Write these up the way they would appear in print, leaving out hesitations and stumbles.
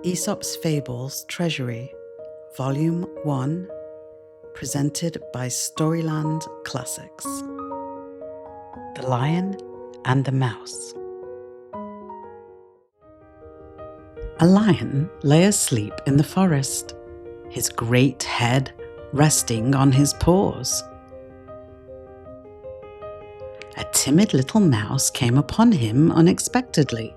Aesop's Fables, Treasury, Volume 1, presented by Storyland Classics. The Lion and the Mouse. A lion lay asleep in the forest, his great head resting on his paws. A timid little mouse came upon him unexpectedly,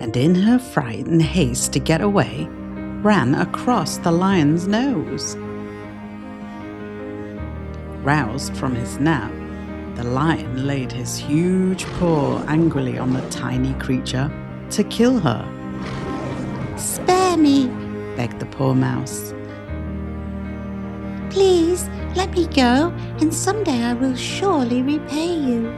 and in her fright and haste to get away, ran across the lion's nose. Roused from his nap, the lion laid his huge paw angrily on the tiny creature to kill her. "Spare me," begged the poor mouse. "Please let me go, and someday I will surely repay you."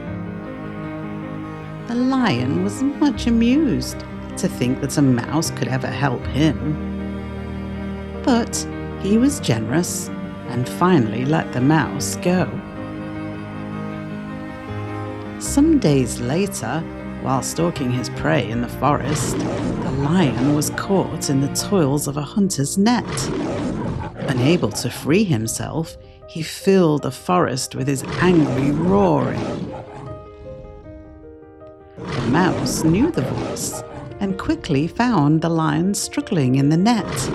The lion was much amused to think that a mouse could ever help him. But he was generous and finally let the mouse go. Some days later, while stalking his prey in the forest, the lion was caught in the toils of a hunter's net. Unable to free himself, he filled the forest with his angry roaring. The mouse knew the voice and quickly found the lion struggling in the net.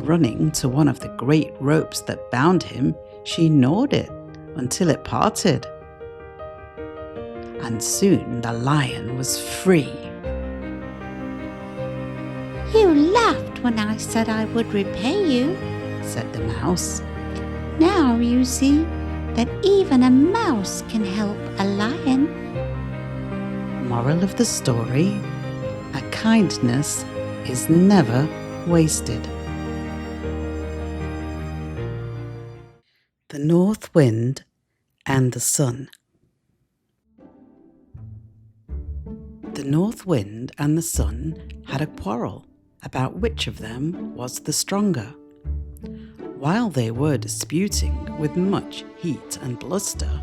Running to one of the great ropes that bound him, she gnawed it until it parted. And soon the lion was free. "You laughed when I said I would repay you," said the mouse. "Now you see that even a mouse can help a lion." Moral of the story: a kindness is never wasted. The North Wind and the Sun. The North Wind and the Sun had a quarrel about which of them was the stronger. While they were disputing with much heat and bluster,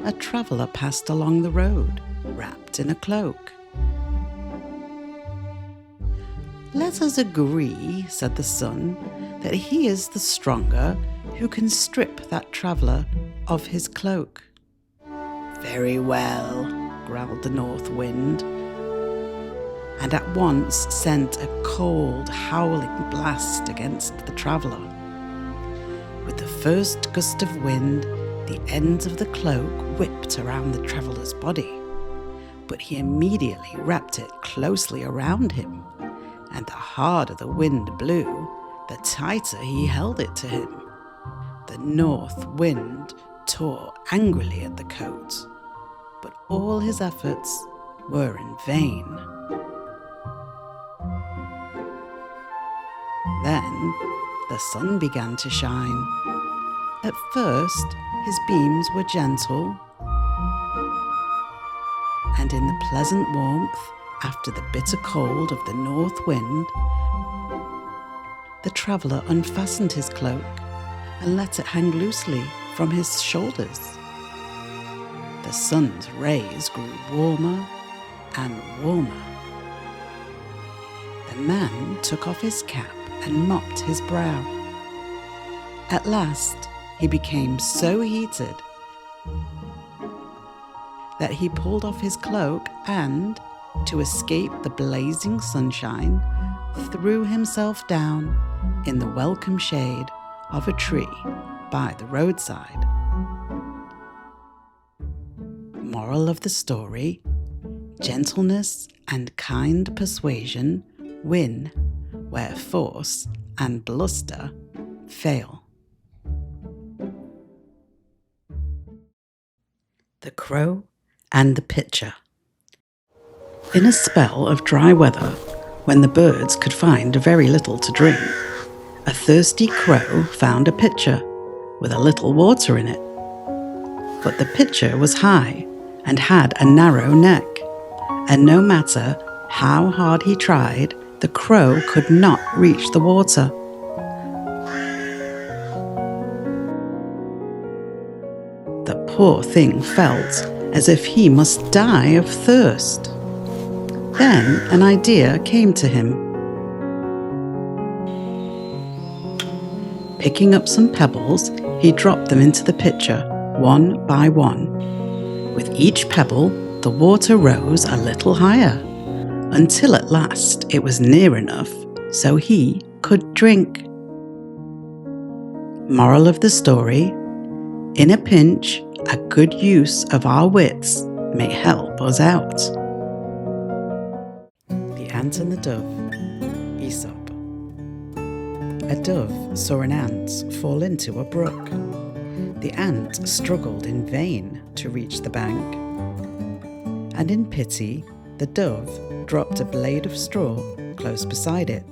a traveller passed along the road, wrapped in a cloak. "Let us agree," said the Sun, "that he is the stronger who can strip that traveller of his cloak." "Very well," growled the North Wind, and at once sent a cold, howling blast against the traveller. With the first gust of wind, the ends of the cloak whipped around the traveller's body, but he immediately wrapped it closely around him, and the harder the wind blew, the tighter he held it to him. The North Wind tore angrily at the coat, but all his efforts were in vain. Then the sun began to shine. At first, his beams were gentle, and in the pleasant warmth, after the bitter cold of the north wind, the traveller unfastened his cloak and let it hang loosely from his shoulders. The sun's rays grew warmer and warmer. The man took off his cap and mopped his brow. At last, he became so heated that he pulled off his cloak and, to escape the blazing sunshine, threw himself down in the welcome shade of a tree by the roadside. Moral of the story: gentleness and kind persuasion win where force and bluster fail. The Crow and the Pitcher. In a spell of dry weather, when the birds could find very little to drink, a thirsty crow found a pitcher with a little water in it. But the pitcher was high and had a narrow neck, and no matter how hard he tried, the crow could not reach the water. The poor thing felt as if he must die of thirst. Then an idea came to him. Picking up some pebbles, he dropped them into the pitcher, one by one. With each pebble, the water rose a little higher, until at last it was near enough so he could drink. Moral of the story: in a pinch, a good use of our wits may help us out. The Ant and the Dove, Aesop. A dove saw an ant fall into a brook. The ant struggled in vain to reach the bank, and in pity, the dove dropped a blade of straw close beside it.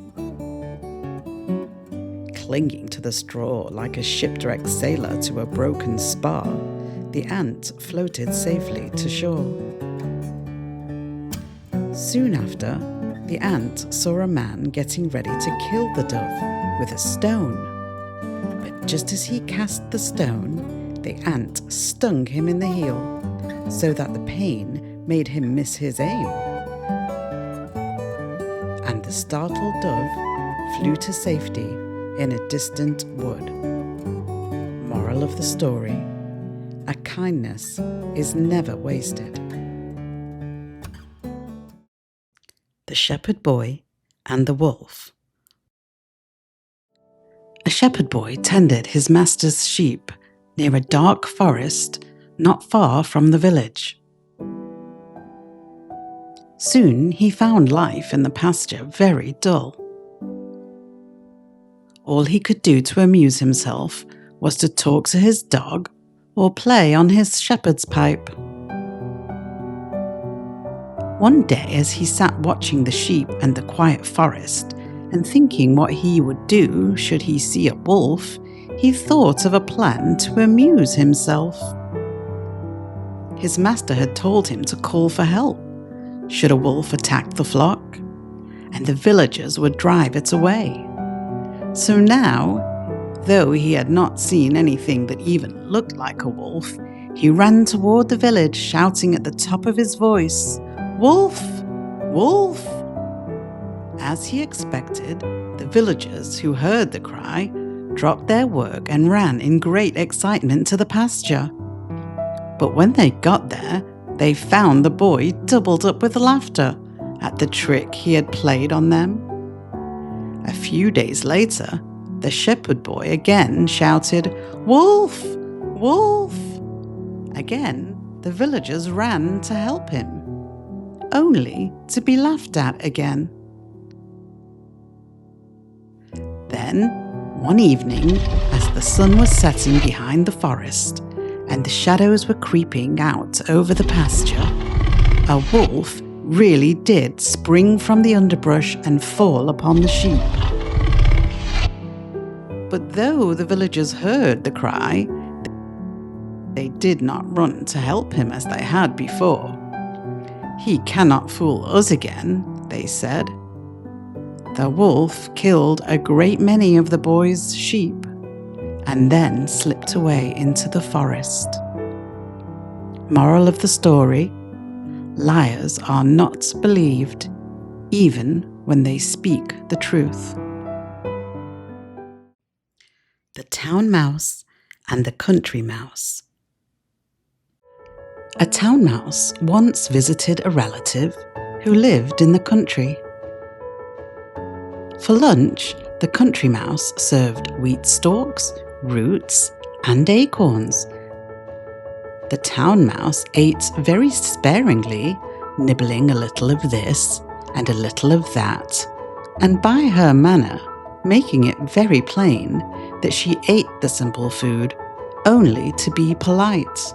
Clinging to the straw like a shipwrecked sailor to a broken spar, the ant floated safely to shore. Soon after, the ant saw a man getting ready to kill the dove with a stone. But just as he cast the stone, the ant stung him in the heel, so that the pain made him miss his aim. And the startled dove flew to safety in a distant wood. Moral of the story: a kindness is never wasted. The Shepherd Boy and the Wolf. A shepherd boy tended his master's sheep near a dark forest not far from the village. Soon he found life in the pasture very dull. All he could do to amuse himself was to talk to his dog or play on his shepherd's pipe. One day, as he sat watching the sheep and the quiet forest, and thinking what he would do should he see a wolf, he thought of a plan to amuse himself. His master had told him to call for help should a wolf attack the flock, and the villagers would drive it away. So now, though he had not seen anything that even looked like a wolf, he ran toward the village, shouting at the top of his voice, "Wolf! Wolf!" As he expected, the villagers who heard the cry dropped their work and ran in great excitement to the pasture. But when they got there, they found the boy doubled up with laughter at the trick he had played on them. A few days later, the shepherd boy again shouted, "Wolf! Wolf!" Again, the villagers ran to help him, only to be laughed at again. Then, one evening, as the sun was setting behind the forest and the shadows were creeping out over the pasture, a wolf really did spring from the underbrush and fall upon the sheep. But though the villagers heard the cry, they did not run to help him as they had before. "He cannot fool us again," they said. The wolf killed a great many of the boy's sheep and then slipped away into the forest. Moral of the story: liars are not believed, even when they speak the truth. The Town Mouse and the Country Mouse. A town mouse once visited a relative who lived in the country. For lunch, the country mouse served wheat stalks, roots, and acorns. The town mouse ate very sparingly, nibbling a little of this and a little of that, and by her manner, making it very plain that she ate the simple food only to be polite.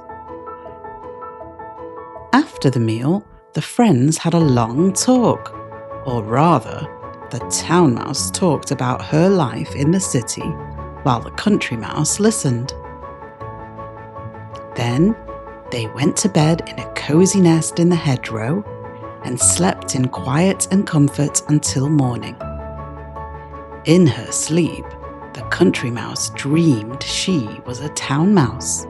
After the meal, the friends had a long talk, or rather, the town mouse talked about her life in the city while the country mouse listened. Then they went to bed in a cozy nest in the hedgerow and slept in quiet and comfort until morning. In her sleep, the country mouse dreamed she was a town mouse,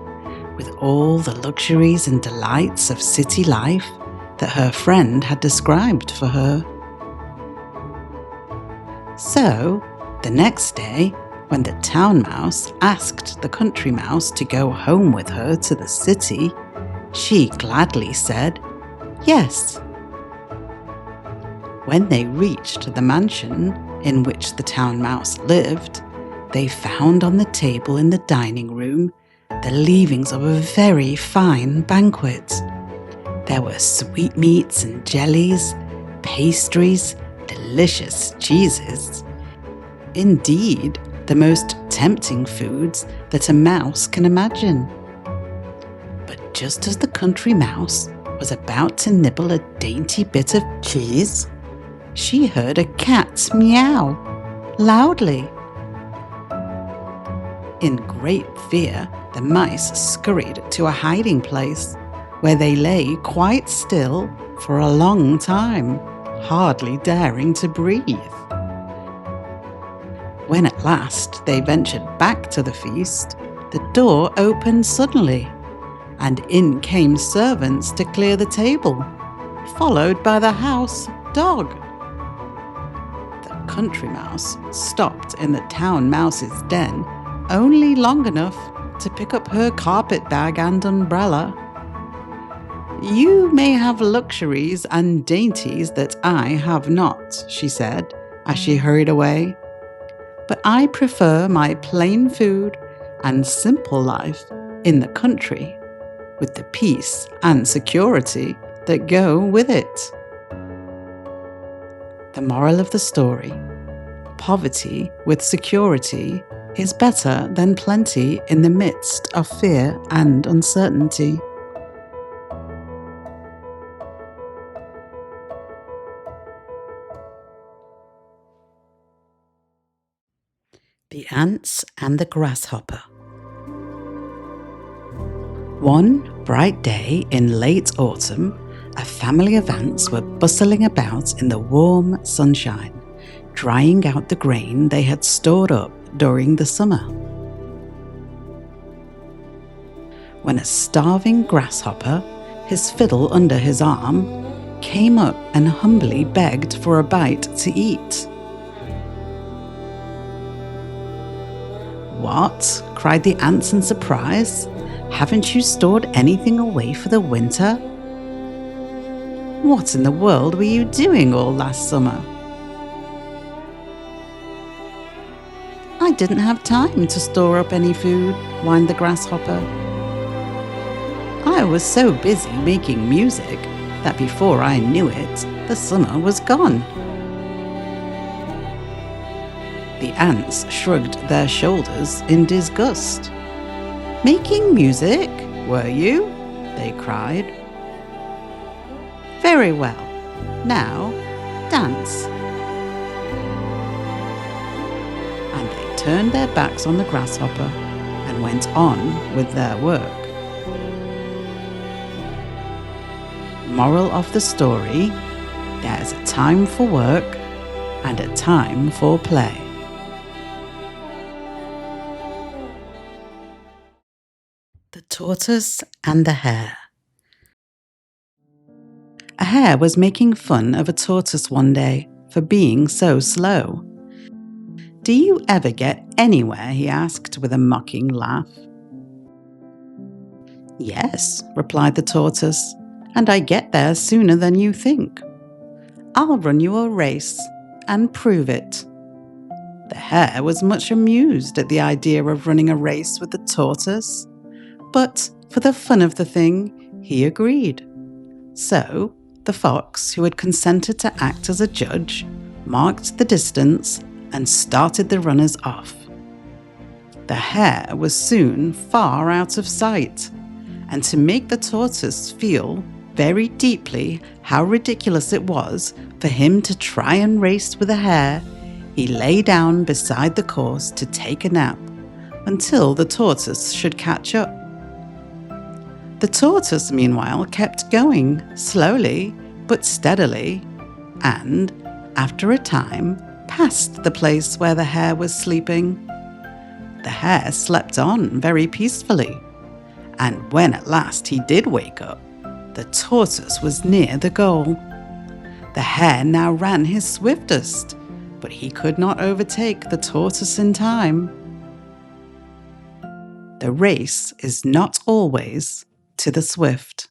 with all the luxuries and delights of city life that her friend had described for her. So, the next day, when the town mouse asked the country mouse to go home with her to the city, she gladly said yes. When they reached the mansion in which the town mouse lived, they found on the table in the dining room the leavings of a very fine banquet. There were sweetmeats and jellies, pastries, delicious cheeses. Indeed, the most tempting foods that a mouse can imagine. But just as the country mouse was about to nibble a dainty bit of cheese, she heard a cat meow loudly. In great fear, the mice scurried to a hiding place where they lay quite still for a long time, hardly daring to breathe. When at last they ventured back to the feast, the door opened suddenly, and in came servants to clear the table, followed by the house dog. The country mouse stopped in the town mouse's den only long enough to pick up her carpet bag and umbrella. "You may have luxuries and dainties that I have not," she said as she hurried away. "But I prefer my plain food and simple life in the country, with the peace and security that go with it." The moral of the story: poverty with security is better than plenty in the midst of fear and uncertainty. The Ants and the Grasshopper. One bright day in late autumn, a family of ants were bustling about in the warm sunshine, drying out the grain they had stored up during the summer. When a starving grasshopper, his fiddle under his arm, came up and humbly begged for a bite to eat. "What?" cried the ants in surprise. "Haven't you stored anything away for the winter? What in the world were you doing all last summer?" "I didn't have time to store up any food," whined the grasshopper. "I was so busy making music that before I knew it, the summer was gone." The ants shrugged their shoulders in disgust. "Making music, were you?" they cried. "Very well. Now, dance." And they turned their backs on the grasshopper and went on with their work. Moral of the story: there's a time for work and a time for play. The Tortoise and the Hare. A hare was making fun of a tortoise one day for being so slow. "Do you ever get anywhere?" he asked with a mocking laugh. "Yes," replied the tortoise, "and I get there sooner than you think. I'll run you a race and prove it." The hare was much amused at the idea of running a race with the tortoise, but for the fun of the thing, he agreed. So, the fox, who had consented to act as a judge, marked the distance and started the runners off. The hare was soon far out of sight, and to make the tortoise feel very deeply how ridiculous it was for him to try and race with a hare, he lay down beside the course to take a nap until the tortoise should catch up. The tortoise, meanwhile, kept going, slowly but steadily, and, after a time, passed the place where the hare was sleeping. The hare slept on very peacefully, and when at last he did wake up, The tortoise was near the goal. The hare now ran his swiftest, but he could not overtake the tortoise in time. The race is not always to the swift.